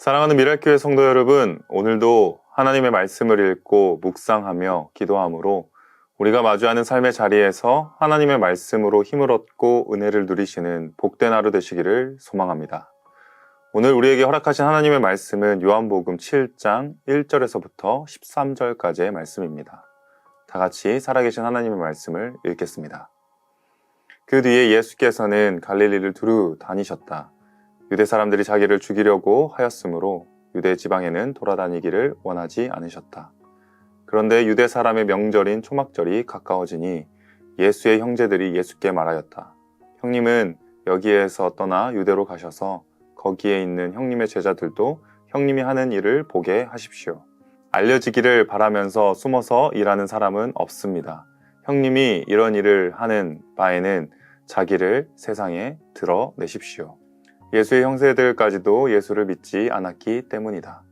사랑하는 미랄교회 성도 여러분, 오늘도 하나님의 말씀을 읽고 묵상하며 기도함으로 우리가 마주하는 삶의 자리에서 하나님의 말씀으로 힘을 얻고 은혜를 누리시는 복된 하루 되시기를 소망합니다. 오늘 우리에게 허락하신 하나님의 말씀은 요한복음 7장 1절에서부터 13절까지의 말씀입니다. 다 같이 살아계신 하나님의 말씀을 읽겠습니다. 그 뒤에 예수께서는 갈릴리를 두루 다니셨다. 유대 사람들이 자기를 죽이려고 하였으므로 유대 지방에는 돌아다니기를 원하지 않으셨다. 그런데 유대 사람의 명절인 초막절이 가까워지니 예수의 형제들이 예수께 말하였다. 형님은 여기에서 떠나 유대로 가셔서 거기에 있는 형님의 제자들도 형님이 하는 일을 보게 하십시오. 알려지기를 바라면서 숨어서 일하는 사람은 없습니다. 형님이 이런 일을 하는 바에는 자기를 세상에 드러내십시오. 예수의 형제들까지도 예수를 믿지 않았기 때문이다.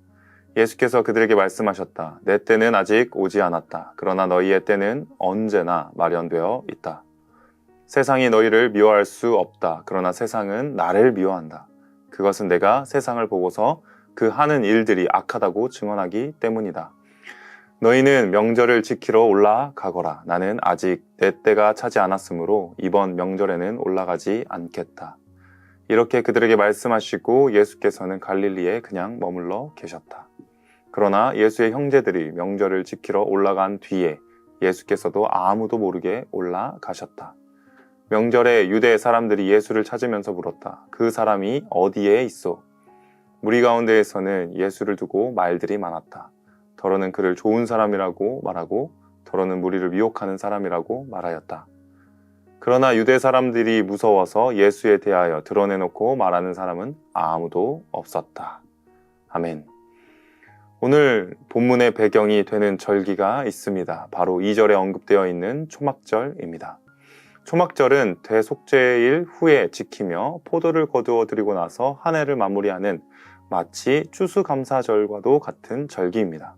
예수께서 그들에게 말씀하셨다. 내 때는 아직 오지 않았다. 그러나 너희의 때는 언제나 마련되어 있다. 세상이 너희를 미워할 수 없다. 그러나 세상은 나를 미워한다. 그것은 내가 세상을 보고서 그 하는 일들이 악하다고 증언하기 때문이다. 너희는 명절을 지키러 올라가거라. 나는 아직 내 때가 차지 않았으므로 이번 명절에는 올라가지 않겠다. 이렇게 그들에게 말씀하시고 예수께서는 갈릴리에 그냥 머물러 계셨다. 그러나 예수의 형제들이 명절을 지키러 올라간 뒤에 예수께서도 아무도 모르게 올라가셨다. 명절에 유대 사람들이 예수를 찾으면서 물었다. 그 사람이 어디에 있어? 무리 가운데에서는 예수를 두고 말들이 많았다. 더러는 그를 좋은 사람이라고 말하고 더러는 무리를 미혹하는 사람이라고 말하였다. 그러나 유대 사람들이 무서워서 예수에 대하여 드러내놓고 말하는 사람은 아무도 없었다. 아멘. 오늘 본문의 배경이 되는 절기가 있습니다. 바로 2절에 언급되어 있는 초막절입니다. 초막절은 대속죄일 후에 지키며 포도를 거두어 드리고 나서 한 해를 마무리하는 마치 추수감사절과도 같은 절기입니다.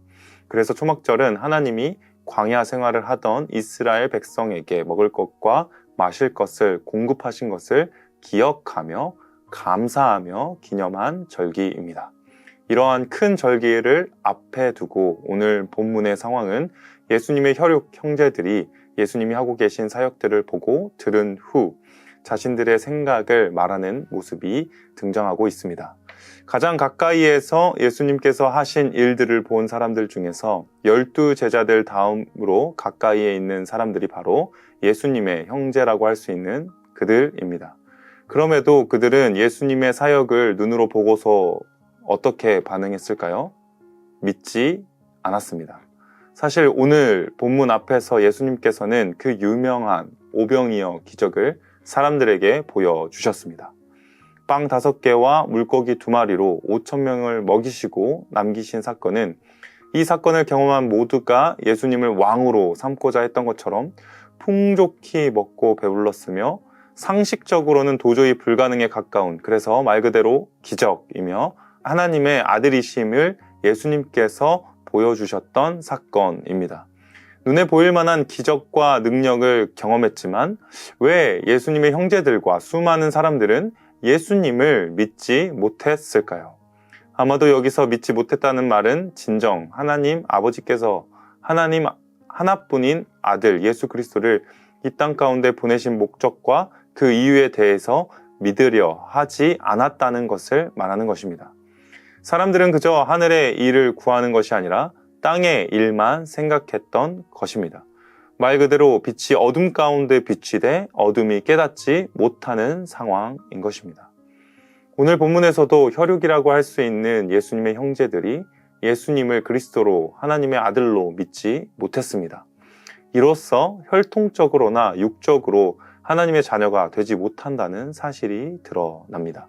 그래서 초막절은 하나님이 광야 생활을 하던 이스라엘 백성에게 먹을 것과 마실 것을 공급하신 것을 기억하며 감사하며 기념한 절기입니다. 이러한 큰 절기를 앞에 두고 오늘 본문의 상황은 예수님의 혈육 형제들이 예수님이 하고 계신 사역들을 보고 들은 후 자신들의 생각을 말하는 모습이 등장하고 있습니다. 가장 가까이에서 예수님께서 하신 일들을 본 사람들 중에서 12 제자들 다음으로 가까이에 있는 사람들이 바로 예수님의 형제라고 할 수 있는 그들입니다. 그럼에도 그들은 예수님의 사역을 눈으로 보고서 어떻게 반응했을까요? 믿지 않았습니다. 사실 오늘 본문 앞에서 예수님께서는 그 유명한 오병이어 기적을 사람들에게 보여주셨습니다. 빵 5개와 물고기 2마리로 5,000명을 먹이시고 남기신 사건은 이 사건을 경험한 모두가 예수님을 왕으로 삼고자 했던 것처럼 풍족히 먹고 배불렀으며 상식적으로는 도저히 불가능에 가까운, 그래서 말 그대로 기적이며 하나님의 아들이심을 예수님께서 보여주셨던 사건입니다. 눈에 보일 만한 기적과 능력을 경험했지만 왜 예수님의 형제들과 수많은 사람들은 예수님을 믿지 못했을까요? 아마도 여기서 믿지 못했다는 말은 진정 하나님 아버지께서 하나님 하나뿐인 아들 예수 그리스도를 이 땅 가운데 보내신 목적과 그 이유에 대해서 믿으려 하지 않았다는 것을 말하는 것입니다. 사람들은 그저 하늘의 일을 구하는 것이 아니라 땅의 일만 생각했던 것입니다. 말 그대로 빛이 어둠 가운데 비치되 어둠이 깨닫지 못하는 상황인 것입니다. 오늘 본문에서도 혈육이라고 할 수 있는 예수님의 형제들이 예수님을 그리스도로 하나님의 아들로 믿지 못했습니다. 이로써 혈통적으로나 육적으로 하나님의 자녀가 되지 못한다는 사실이 드러납니다.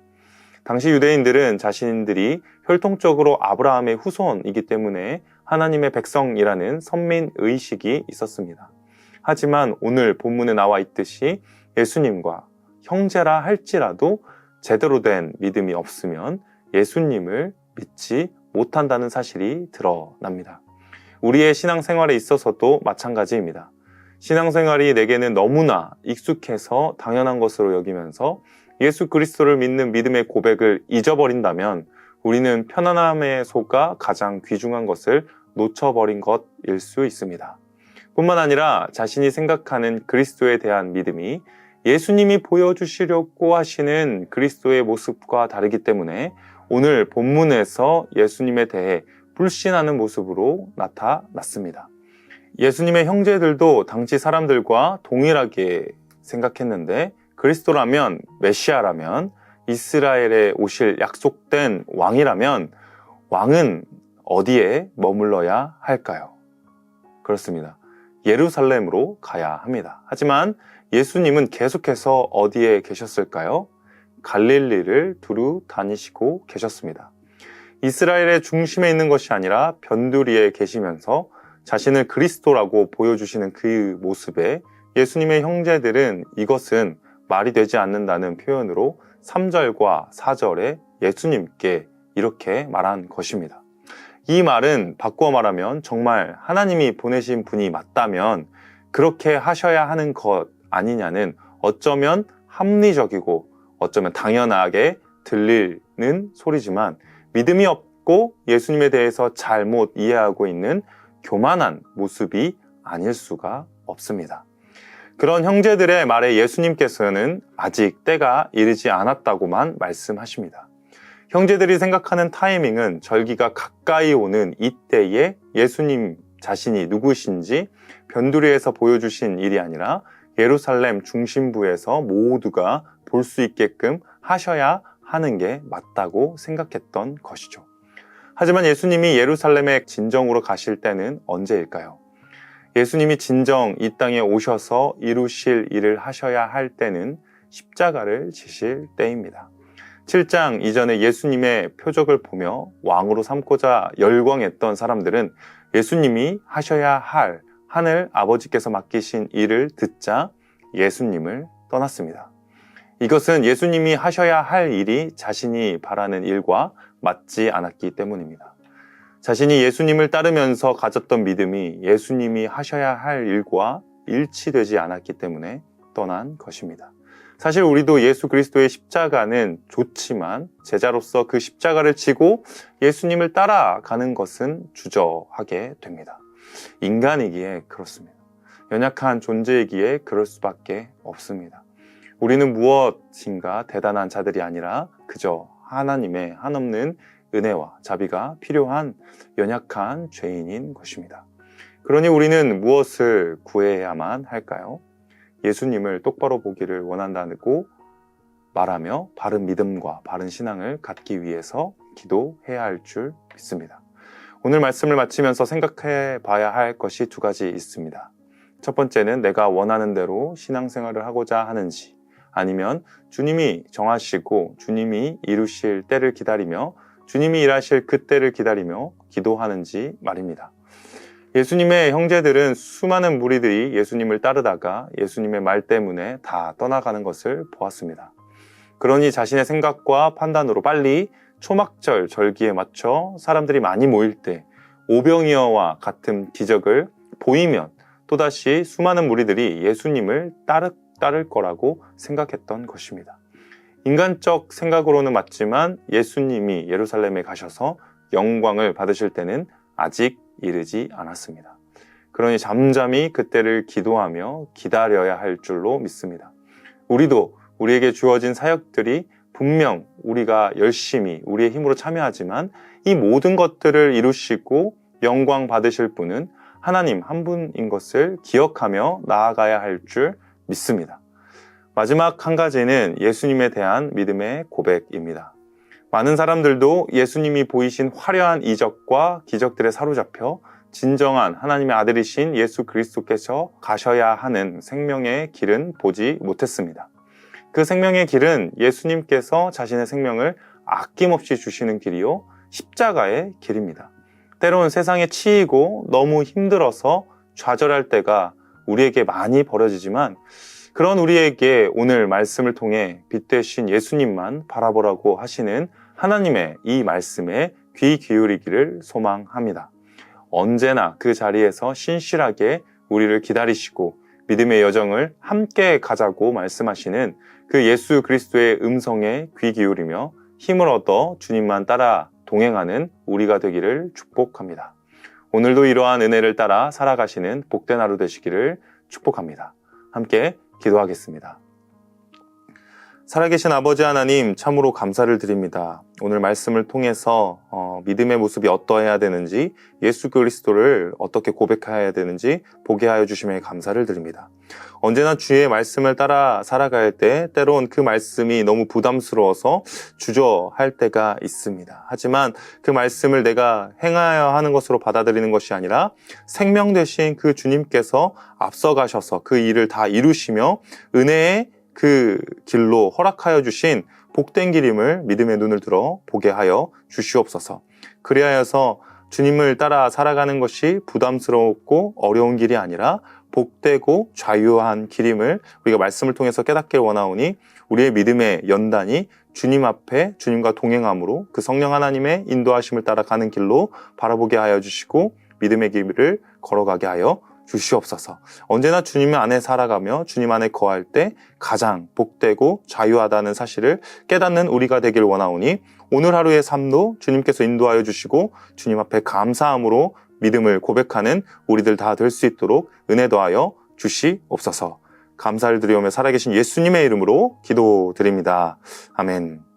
당시 유대인들은 자신들이 혈통적으로 아브라함의 후손이기 때문에 하나님의 백성이라는 선민의식이 있었습니다. 하지만 오늘 본문에 나와 있듯이 예수님과 형제라 할지라도 제대로 된 믿음이 없으면 예수님을 믿지 못한다는 사실이 드러납니다. 우리의 신앙생활에 있어서도 마찬가지입니다. 신앙생활이 내게는 너무나 익숙해서 당연한 것으로 여기면서 예수 그리스도를 믿는 믿음의 고백을 잊어버린다면 우리는 편안함에 속아 가장 귀중한 것을 놓쳐버린 것일 수 있습니다. 뿐만 아니라 자신이 생각하는 그리스도에 대한 믿음이 예수님이 보여주시려고 하시는 그리스도의 모습과 다르기 때문에 오늘 본문에서 예수님에 대해 불신하는 모습으로 나타났습니다. 예수님의 형제들도 당시 사람들과 동일하게 생각했는데 그리스도라면, 메시아라면, 이스라엘에 오실 약속된 왕이라면 왕은 어디에 머물러야 할까요? 그렇습니다. 예루살렘으로 가야 합니다. 하지만 예수님은 계속해서 어디에 계셨을까요? 갈릴리를 두루 다니시고 계셨습니다. 이스라엘의 중심에 있는 것이 아니라 변두리에 계시면서 자신을 그리스도라고 보여주시는 그 모습에 예수님의 형제들은 이것은 말이 되지 않는다는 표현으로 3절과 4절에 예수님께 이렇게 말한 것입니다. 이 말은 바꾸어 말하면 정말 하나님이 보내신 분이 맞다면 그렇게 하셔야 하는 것 아니냐는 어쩌면 합리적이고 어쩌면 당연하게 들리는 소리지만 믿음이 없고 예수님에 대해서 잘못 이해하고 있는 교만한 모습이 아닐 수가 없습니다. 그런 형제들의 말에 예수님께서는 아직 때가 이르지 않았다고만 말씀하십니다. 형제들이 생각하는 타이밍은 절기가 가까이 오는 이때에 예수님 자신이 누구신지 변두리에서 보여주신 일이 아니라 예루살렘 중심부에서 모두가 볼 수 있게끔 하셔야 하는 게 맞다고 생각했던 것이죠. 하지만 예수님이 예루살렘에 진정으로 가실 때는 언제일까요? 예수님이 진정 이 땅에 오셔서 이루실 일을 하셔야 할 때는 십자가를 지실 때입니다. 7장 이전에 예수님의 표적을 보며 왕으로 삼고자 열광했던 사람들은 예수님이 하셔야 할 하늘 아버지께서 맡기신 일을 듣자 예수님을 떠났습니다. 이것은 예수님이 하셔야 할 일이 자신이 바라는 일과 맞지 않았기 때문입니다. 자신이 예수님을 따르면서 가졌던 믿음이 예수님이 하셔야 할 일과 일치되지 않았기 때문에 떠난 것입니다. 사실 우리도 예수 그리스도의 십자가는 좋지만 제자로서 그 십자가를 지고 예수님을 따라가는 것은 주저하게 됩니다. 인간이기에 그렇습니다. 연약한 존재이기에 그럴 수밖에 없습니다. 우리는 무엇인가 대단한 자들이 아니라 그저 하나님의 한없는 은혜와 자비가 필요한 연약한 죄인인 것입니다. 그러니 우리는 무엇을 구해야만 할까요? 예수님을 똑바로 보기를 원한다고 말하며 바른 믿음과 바른 신앙을 갖기 위해서 기도해야 할 줄 믿습니다. 오늘 말씀을 마치면서 생각해 봐야 할 것이 두 가지 있습니다. 첫 번째는 내가 원하는 대로 신앙생활을 하고자 하는지 아니면 주님이 정하시고 주님이 이루실 때를 기다리며 주님이 일하실 그때를 기다리며 기도하는지 말입니다. 예수님의 형제들은 수많은 무리들이 예수님을 따르다가 예수님의 말 때문에 다 떠나가는 것을 보았습니다. 그러니 자신의 생각과 판단으로 빨리 초막절 절기에 맞춰 사람들이 많이 모일 때 오병이어와 같은 기적을 보이면 또다시 수많은 무리들이 예수님을 따를 거라고 생각했던 것입니다. 인간적 생각으로는 맞지만 예수님이 예루살렘에 가셔서 영광을 받으실 때는 아직 이르지 않았습니다. 그러니 잠잠히 그때를 기도하며 기다려야 할 줄로 믿습니다. 우리도 우리에게 주어진 사역들이 분명 우리가 열심히 우리의 힘으로 참여하지만 이 모든 것들을 이루시고 영광 받으실 분은 하나님 한 분인 것을 기억하며 나아가야 할 줄 믿습니다. 마지막 한 가지는 예수님에 대한 믿음의 고백입니다. 많은 사람들도 예수님이 보이신 화려한 이적과 기적들에 사로잡혀 진정한 하나님의 아들이신 예수 그리스도께서 가셔야 하는 생명의 길은 보지 못했습니다. 그 생명의 길은 예수님께서 자신의 생명을 아낌없이 주시는 길이요 십자가의 길입니다. 때론 세상에 치이고 너무 힘들어서 좌절할 때가 우리에게 많이 벌어지지만 그런 우리에게 오늘 말씀을 통해 빛 되신 예수님만 바라보라고 하시는 하나님의 이 말씀에 귀 기울이기를 소망합니다. 언제나 그 자리에서 신실하게 우리를 기다리시고 믿음의 여정을 함께 가자고 말씀하시는 그 예수 그리스도의 음성에 귀 기울이며 힘을 얻어 주님만 따라 동행하는 우리가 되기를 축복합니다. 오늘도 이러한 은혜를 따라 살아가시는 복된 하루 되시기를 축복합니다. 함께 기도하겠습니다. 살아계신 아버지 하나님, 참으로 감사를 드립니다. 오늘 말씀을 통해서 믿음의 모습이 어떠해야 되는지, 예수 그리스도를 어떻게 고백해야 되는지 보게 하여 주심에 감사를 드립니다. 언제나 주의 말씀을 따라 살아갈 때 때론 그 말씀이 너무 부담스러워서 주저할 때가 있습니다. 하지만 그 말씀을 내가 행하여야 하는 것으로 받아들이는 것이 아니라 생명 되신 그 주님께서 앞서가셔서 그 일을 다 이루시며 은혜의 그 길로 허락하여 주신 복된 길임을 믿음의 눈을 들어 보게 하여 주시옵소서. 그리하여서 주님을 따라 살아가는 것이 부담스럽고 어려운 길이 아니라 복되고 자유한 길임을 우리가 말씀을 통해서 깨닫길 원하오니 우리의 믿음의 연단이 주님 앞에 주님과 동행함으로 그 성령 하나님의 인도하심을 따라가는 길로 바라보게 하여 주시고 믿음의 길을 걸어가게 하여 주시옵소서. 언제나 주님 안에 살아가며 주님 안에 거할 때 가장 복되고 자유하다는 사실을 깨닫는 우리가 되길 원하오니 오늘 하루의 삶도 주님께서 인도하여 주시고 주님 앞에 감사함으로 믿음을 고백하는 우리들 다 될 수 있도록 은혜 더하여 주시옵소서. 감사를 드리오며 살아계신 예수님의 이름으로 기도드립니다. 아멘.